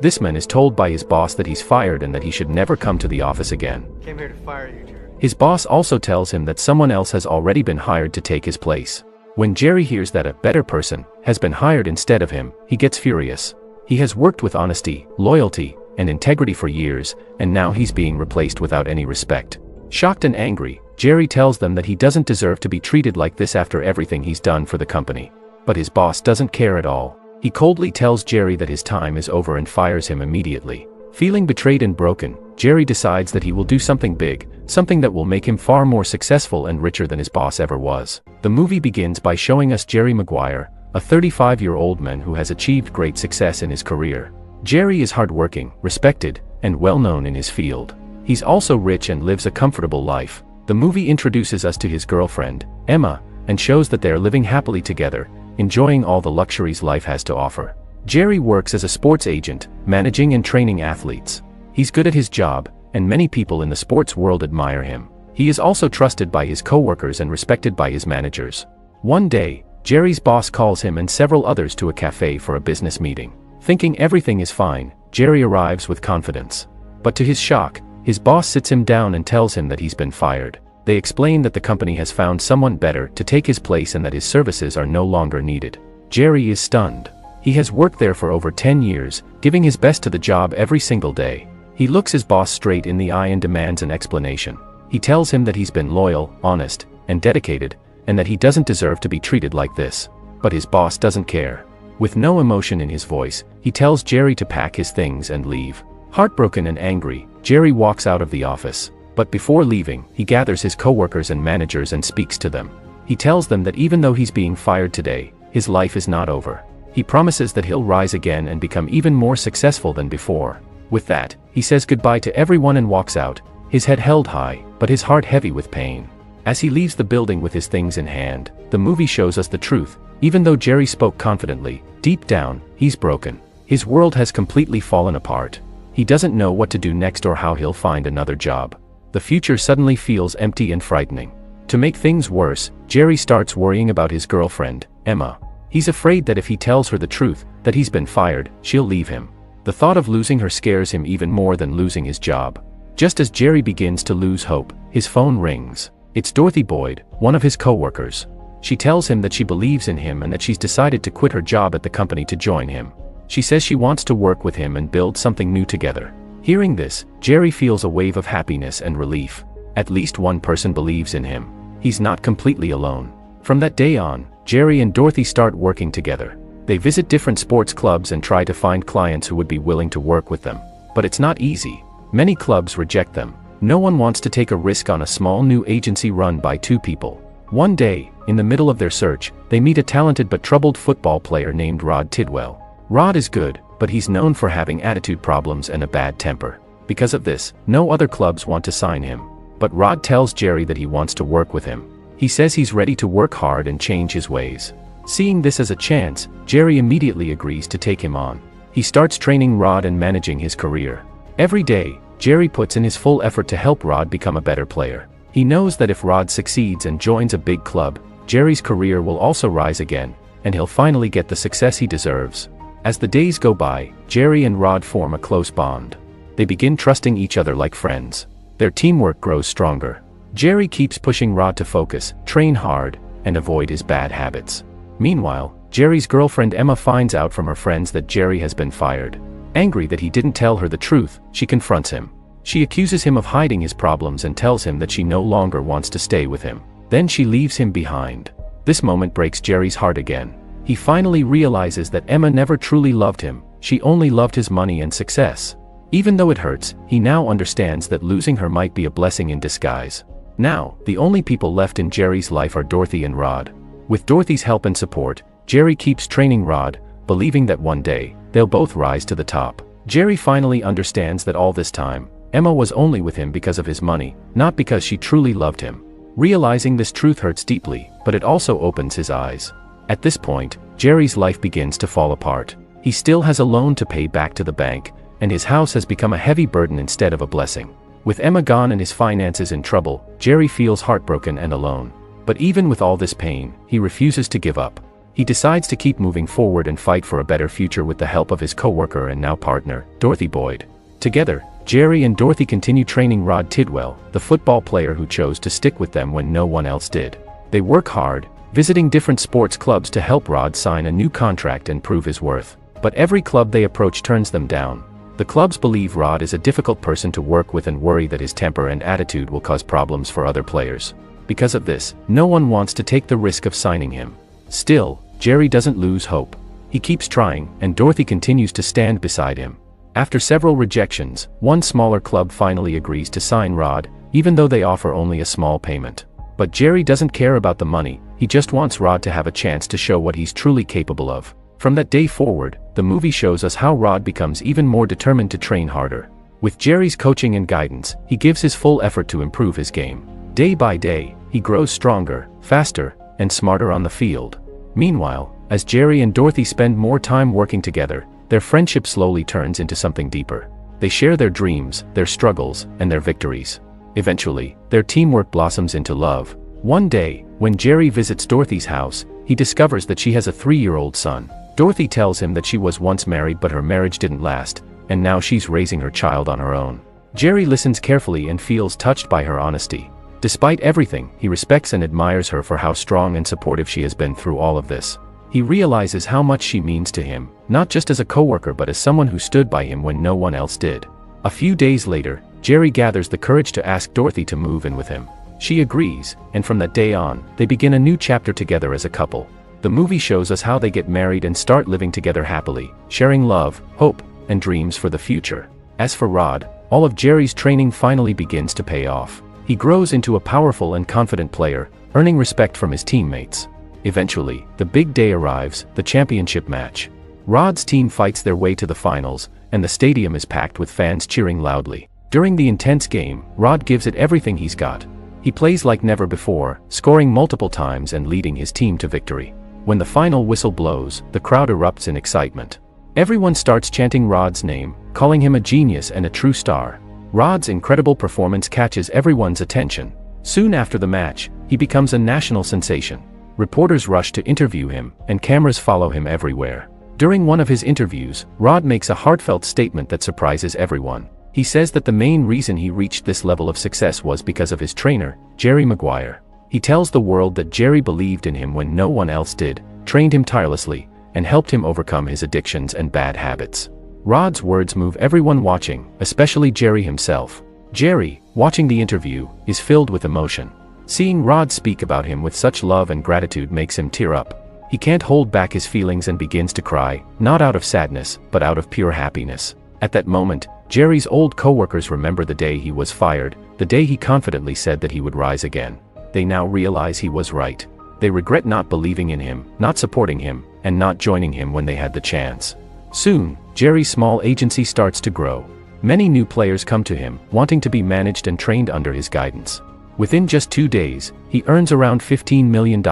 This man is told by his boss that he's fired and that he should never come to the office again. Came here to fire you, Jerry. His boss also tells him that someone else has already been hired to take his place. When Jerry hears that a better person has been hired instead of him, he gets furious. He has worked with honesty, loyalty, and integrity for years, and now he's being replaced without any respect. Shocked and angry, Jerry tells them that he doesn't deserve to be treated like this after everything he's done for the company. But his boss doesn't care at all. He coldly tells Jerry that his time is over and fires him immediately. Feeling betrayed and broken, Jerry decides that he will do something big, something that will make him far more successful and richer than his boss ever was. The movie begins by showing us Jerry Maguire, a 35-year-old man who has achieved great success in his career. Jerry is hardworking, respected, and well-known in his field. He's also rich and lives a comfortable life. The movie introduces us to his girlfriend, Emma, and shows that they are living happily together, enjoying all the luxuries life has to offer. Jerry works as a sports agent, managing and training athletes. He's good at his job, and many people in the sports world admire him. He is also trusted by his co-workers and respected by his managers. One day, Jerry's boss calls him and several others to a cafe for a business meeting. Thinking everything is fine, Jerry arrives with confidence. But to his shock, his boss sits him down and tells him that he's been fired. They explain that the company has found someone better to take his place and that his services are no longer needed. Jerry is stunned. He has worked there for over 10 years, giving his best to the job every single day. He looks his boss straight in the eye and demands an explanation. He tells him that he's been loyal, honest, and dedicated, and that he doesn't deserve to be treated like this. But his boss doesn't care. With no emotion in his voice, he tells Jerry to pack his things and leave. Heartbroken and angry, Jerry walks out of the office. But before leaving, he gathers his co-workers and managers and speaks to them. He tells them that even though he's being fired today, his life is not over. He promises that he'll rise again and become even more successful than before. With that, he says goodbye to everyone and walks out, his head held high, but his heart heavy with pain. As he leaves the building with his things in hand, the movie shows us the truth. Even though Jerry spoke confidently, deep down, he's broken. His world has completely fallen apart. He doesn't know what to do next or how he'll find another job. The future suddenly feels empty and frightening. To make things worse, Jerry starts worrying about his girlfriend, Emma. He's afraid that if he tells her the truth, that he's been fired, she'll leave him. The thought of losing her scares him even more than losing his job. Just as Jerry begins to lose hope, his phone rings. It's Dorothy Boyd, one of his co-workers. She tells him that she believes in him and that she's decided to quit her job at the company to join him. She says she wants to work with him and build something new together. Hearing this, Jerry feels a wave of happiness and relief. At least one person believes in him. He's not completely alone. From that day on, Jerry and Dorothy start working together. They visit different sports clubs and try to find clients who would be willing to work with them. But it's not easy. Many clubs reject them. No one wants to take a risk on a small new agency run by two people. One day, in the middle of their search, they meet a talented but troubled football player named Rod Tidwell. Rod is good, but he's known for having attitude problems and a bad temper. Because of this, no other clubs want to sign him. But Rod tells Jerry that he wants to work with him. He says he's ready to work hard and change his ways. Seeing this as a chance, Jerry immediately agrees to take him on. He starts training Rod and managing his career. Every day, Jerry puts in his full effort to help Rod become a better player. He knows that if Rod succeeds and joins a big club, Jerry's career will also rise again, and he'll finally get the success he deserves. As the days go by, Jerry and Rod form a close bond. They begin trusting each other like friends. Their teamwork grows stronger. Jerry keeps pushing Rod to focus, train hard, and avoid his bad habits. Meanwhile, Jerry's girlfriend Emma finds out from her friends that Jerry has been fired. Angry that he didn't tell her the truth, she confronts him. She accuses him of hiding his problems and tells him that she no longer wants to stay with him. Then she leaves him behind. This moment breaks Jerry's heart again. He finally realizes that Emma never truly loved him, she only loved his money and success. Even though it hurts, he now understands that losing her might be a blessing in disguise. Now, the only people left in Jerry's life are Dorothy and Rod. With Dorothy's help and support, Jerry keeps training Rod, believing that one day, they'll both rise to the top. Jerry finally understands that all this time, Emma was only with him because of his money, not because she truly loved him. Realizing this truth hurts deeply, but it also opens his eyes. At this point, Jerry's life begins to fall apart. He still has a loan to pay back to the bank, and his house has become a heavy burden instead of a blessing. With Emma gone and his finances in trouble, Jerry feels heartbroken and alone. But even with all this pain, he refuses to give up. He decides to keep moving forward and fight for a better future with the help of his co-worker and now partner, Dorothy Boyd. Together, Jerry and Dorothy continue training Rod Tidwell, the football player who chose to stick with them when no one else did. They work hard, visiting different sports clubs to help Rod sign a new contract and prove his worth. But every club they approach turns them down. The clubs believe Rod is a difficult person to work with and worry that his temper and attitude will cause problems for other players. Because of this, no one wants to take the risk of signing him. Still, Jerry doesn't lose hope. He keeps trying, and Dorothy continues to stand beside him. After several rejections, one smaller club finally agrees to sign Rod, even though they offer only a small payment. But Jerry doesn't care about the money, he just wants Rod to have a chance to show what he's truly capable of. From that day forward, the movie shows us how Rod becomes even more determined to train harder. With Jerry's coaching and guidance, he gives his full effort to improve his game. Day by day, he grows stronger, faster, and smarter on the field. Meanwhile, as Jerry and Dorothy spend more time working together, their friendship slowly turns into something deeper. They share their dreams, their struggles, and their victories. Eventually, their teamwork blossoms into love. One day, when Jerry visits Dorothy's house, he discovers that she has a 3-year-old son. Dorothy tells him that she was once married but her marriage didn't last, and now she's raising her child on her own. Jerry listens carefully and feels touched by her honesty. Despite everything, he respects and admires her for how strong and supportive she has been through all of this. He realizes how much she means to him, not just as a coworker but as someone who stood by him when no one else did. A few days later, Jerry gathers the courage to ask Dorothy to move in with him. She agrees, and from that day on, they begin a new chapter together as a couple. The movie shows us how they get married and start living together happily, sharing love, hope, and dreams for the future. As for Rod, all of Jerry's training finally begins to pay off. He grows into a powerful and confident player, earning respect from his teammates. Eventually, the big day arrives, the championship match. Rod's team fights their way to the finals, and the stadium is packed with fans cheering loudly. During the intense game, Rod gives it everything he's got. He plays like never before, scoring multiple times and leading his team to victory. When the final whistle blows, the crowd erupts in excitement. Everyone starts chanting Rod's name, calling him a genius and a true star. Rod's incredible performance catches everyone's attention. Soon after the match, he becomes a national sensation. Reporters rush to interview him, and cameras follow him everywhere. During one of his interviews, Rod makes a heartfelt statement that surprises everyone. He says that the main reason he reached this level of success was because of his trainer, Jerry Maguire. He tells the world that Jerry believed in him when no one else did, trained him tirelessly, and helped him overcome his addictions and bad habits. Rod's words move everyone watching, especially Jerry himself. Jerry, watching the interview, is filled with emotion. Seeing Rod speak about him with such love and gratitude makes him tear up. He can't hold back his feelings and begins to cry, not out of sadness, but out of pure happiness. At that moment, Jerry's old co-workers remember the day he was fired, the day he confidently said that he would rise again. They now realize he was right. They regret not believing in him, not supporting him, and not joining him when they had the chance. Soon, Jerry's small agency starts to grow. Many new players come to him, wanting to be managed and trained under his guidance. Within just 2 days, he earns around $15 million,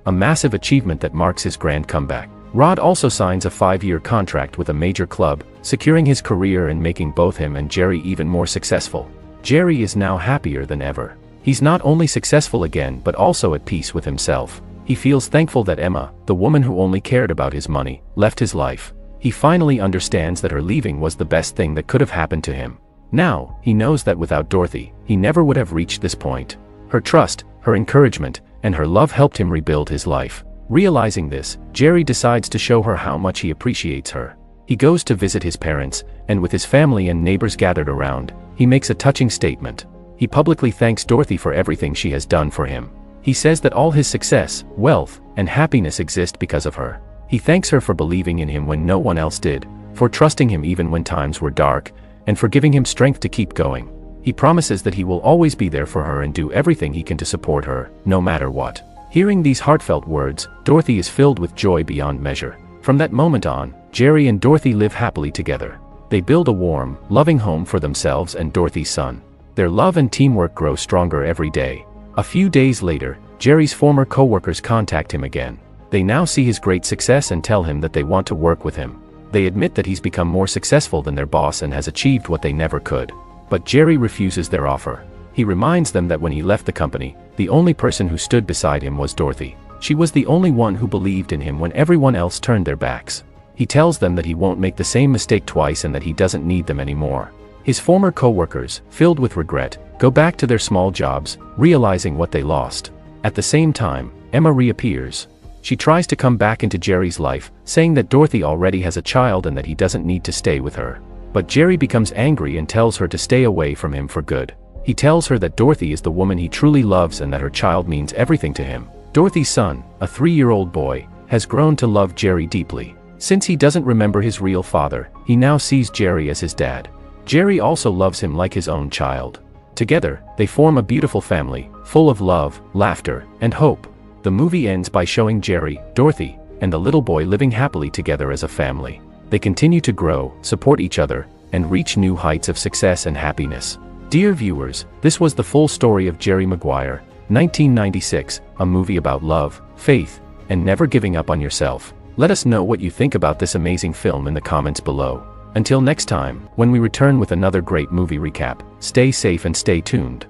a massive achievement that marks his grand comeback. Rod also signs a 5-year contract with a major club, securing his career and making both him and Jerry even more successful. Jerry is now happier than ever. He's not only successful again but also at peace with himself. He feels thankful that Emma, the woman who only cared about his money, left his life. He finally understands that her leaving was the best thing that could have happened to him. Now, he knows that without Dorothy, he never would have reached this point. Her trust, her encouragement, and her love helped him rebuild his life. Realizing this, Jerry decides to show her how much he appreciates her. He goes to visit his parents, and with his family and neighbors gathered around, he makes a touching statement. He publicly thanks Dorothy for everything she has done for him. He says that all his success, wealth, and happiness exist because of her. He thanks her for believing in him when no one else did, for trusting him even when times were dark, and for giving him strength to keep going. He promises that he will always be there for her and do everything he can to support her, no matter what. Hearing these heartfelt words, Dorothy is filled with joy beyond measure. From that moment on, Jerry and Dorothy live happily together. They build a warm, loving home for themselves and Dorothy's son. Their love and teamwork grow stronger every day. A few days later, Jerry's former co-workers contact him again. They now see his great success and tell him that they want to work with him. They admit that he's become more successful than their boss and has achieved what they never could. But Jerry refuses their offer. He reminds them that when he left the company, the only person who stood beside him was Dorothy. She was the only one who believed in him when everyone else turned their backs. He tells them that he won't make the same mistake twice and that he doesn't need them anymore. His former co-workers, filled with regret, go back to their small jobs, realizing what they lost. At the same time, Emma reappears. She tries to come back into Jerry's life, saying that Dorothy already has a child and that he doesn't need to stay with her. But Jerry becomes angry and tells her to stay away from him for good. He tells her that Dorothy is the woman he truly loves and that her child means everything to him. Dorothy's son, a 3-year-old boy, has grown to love Jerry deeply. Since he doesn't remember his real father, he now sees Jerry as his dad. Jerry also loves him like his own child. Together, they form a beautiful family, full of love, laughter, and hope. The movie ends by showing Jerry, Dorothy, and the little boy living happily together as a family. They continue to grow, support each other, and reach new heights of success and happiness. Dear viewers, this was the full story of Jerry Maguire, 1996, a movie about love, faith, and never giving up on yourself. Let us know what you think about this amazing film in the comments below. Until next time, when we return with another great movie recap, stay safe and stay tuned.